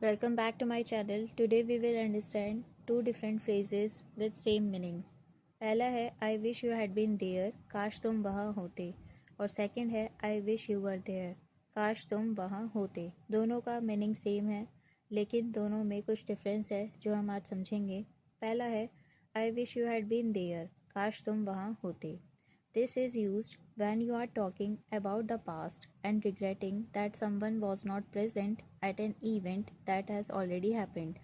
Welcome back to my channel. Today we will understand two different phrases with same meaning. पहला है I wish you had been there, काश तुम वहाँ होते, और सेकंड है I wish you were there, काश तुम वहाँ होते। दोनों का मीनिंग सेम है, लेकिन दोनों में कुछ डिफरेंस है जो हम आज समझेंगे। पहला है I wish you had been there, काश तुम वहाँ होते। This is used when you are talking about the past and regretting that someone was not present at an event that has already happened.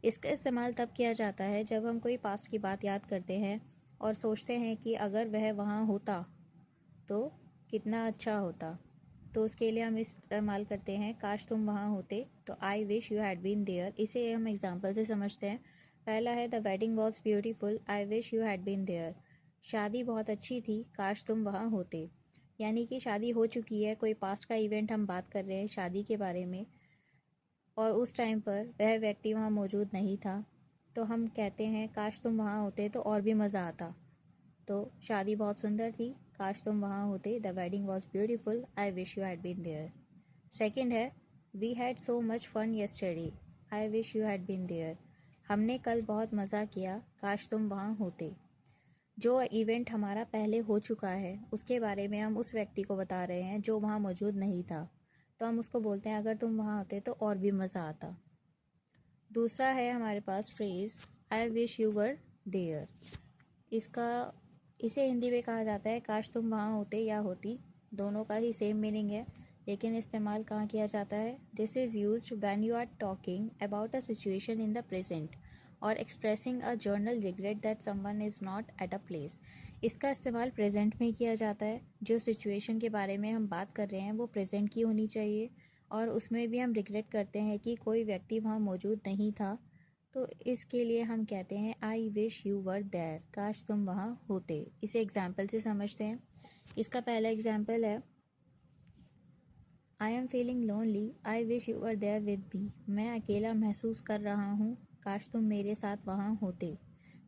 इसका इस्तेमाल तब किया जाता है जब हम कोई पास्ट की बात याद करते हैं और सोचते हैं कि अगर वह वहाँ होता तो कितना अच्छा होता। तो उसके लिए हम इस्तेमाल करते हैं काश तुम वहाँ होते, तो I wish you had been there. इसे हम एग्जाम्पल से समझते हैं। पहला है the wedding was beautiful, I wish you had been there. शादी बहुत अच्छी थी, काश तुम वहाँ होते। यानी कि शादी हो चुकी है, कोई पास्ट का इवेंट हम बात कर रहे हैं शादी के बारे में, और उस टाइम पर वह व्यक्ति वहाँ मौजूद नहीं था, तो हम कहते हैं काश तुम वहाँ होते तो और भी मज़ा आता। तो शादी बहुत सुंदर थी, काश तुम वहाँ होते। The wedding was beautiful, I wish you had been there. Second है we had so much fun yesterday, I wish you had been there. हमने कल बहुत मज़ा किया, काश तुम वहाँ होते। जो इवेंट हमारा पहले हो चुका है उसके बारे में हम उस व्यक्ति को बता रहे हैं जो वहाँ मौजूद नहीं था, तो हम उसको बोलते हैं अगर तुम वहाँ होते तो और भी मज़ा आता। दूसरा है हमारे पास phrase I wish you were there. इसे हिंदी में कहा जाता है काश तुम वहाँ होते या होती। दोनों का ही सेम मीनिंग है, लेकिन इस्तेमाल कहाँ किया जाता है। This is used when you are talking about a situation in the present और expressing a general regret that someone is not at a place. इसका इस्तेमाल प्रेजेंट में किया जाता है। जो सिचुएशन के बारे में हम बात कर रहे हैं वो प्रेजेंट की होनी चाहिए, और उसमें भी हम रिग्रेट करते हैं कि कोई व्यक्ति वहाँ मौजूद नहीं था, तो इसके लिए हम कहते हैं I wish you were there, काश तुम वहाँ होते। इसे एग्जाम्पल से समझते हैं। इसका पहला एग्जाम्पल है I am feeling lonely, I wish you were there with me. मैं अकेला महसूस कर रहा हूँ, काश तुम मेरे साथ वहाँ होते।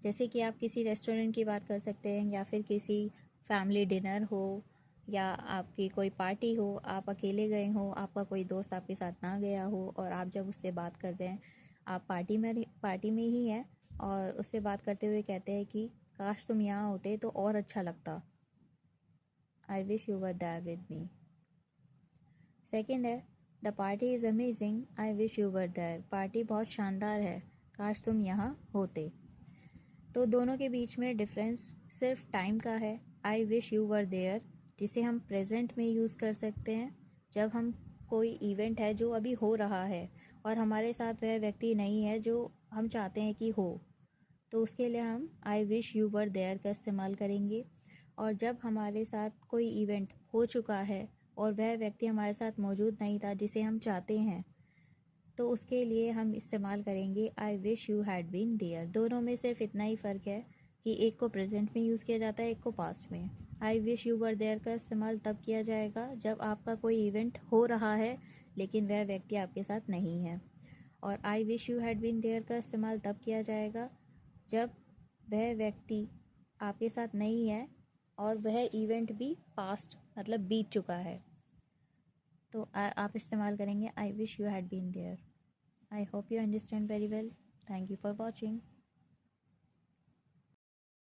जैसे कि आप किसी रेस्टोरेंट की बात कर सकते हैं, या फिर किसी फैमिली डिनर हो, या आपकी कोई पार्टी हो, आप अकेले गए हो, आपका कोई दोस्त आपके साथ ना गया हो, और आप जब उससे बात करते हैं, आप पार्टी में ही हैं और उससे बात करते हुए कहते हैं कि काश तुम यहाँ होते तो और अच्छा लगता, I wish you were there with me. Second है the party is amazing, I wish you were there. Party बहुत शानदार है, काश तुम यहाँ होते। तो दोनों के बीच में डिफरेंस सिर्फ टाइम का है। I wish you were there जिसे हम प्रेजेंट में यूज़ कर सकते हैं जब हम कोई इवेंट है जो अभी हो रहा है और हमारे साथ वह व्यक्ति नहीं है जो हम चाहते हैं कि हो, तो उसके लिए हम I wish you were there का इस्तेमाल करेंगे। और जब हमारे साथ कोई इवेंट हो चुका है और वह व्यक्ति हमारे साथ मौजूद नहीं था जिसे हम चाहते हैं, तो उसके लिए हम इस्तेमाल करेंगे I wish you had been there. दोनों में सिर्फ इतना ही फ़र्क है कि एक को प्रेजेंट में यूज़ किया जाता है, एक को पास्ट में। I wish you were there का इस्तेमाल तब किया जाएगा जब आपका कोई इवेंट हो रहा है लेकिन वह व्यक्ति आपके साथ नहीं है, और I wish you had been there का इस्तेमाल तब किया जाएगा जब वह व्यक्ति आपके साथ नहीं है और वह इवेंट भी पास्ट मतलब बीत चुका है, तो आप इस्तेमाल करेंगे I wish you had been there. I hope you understand very well. Thank you for watching.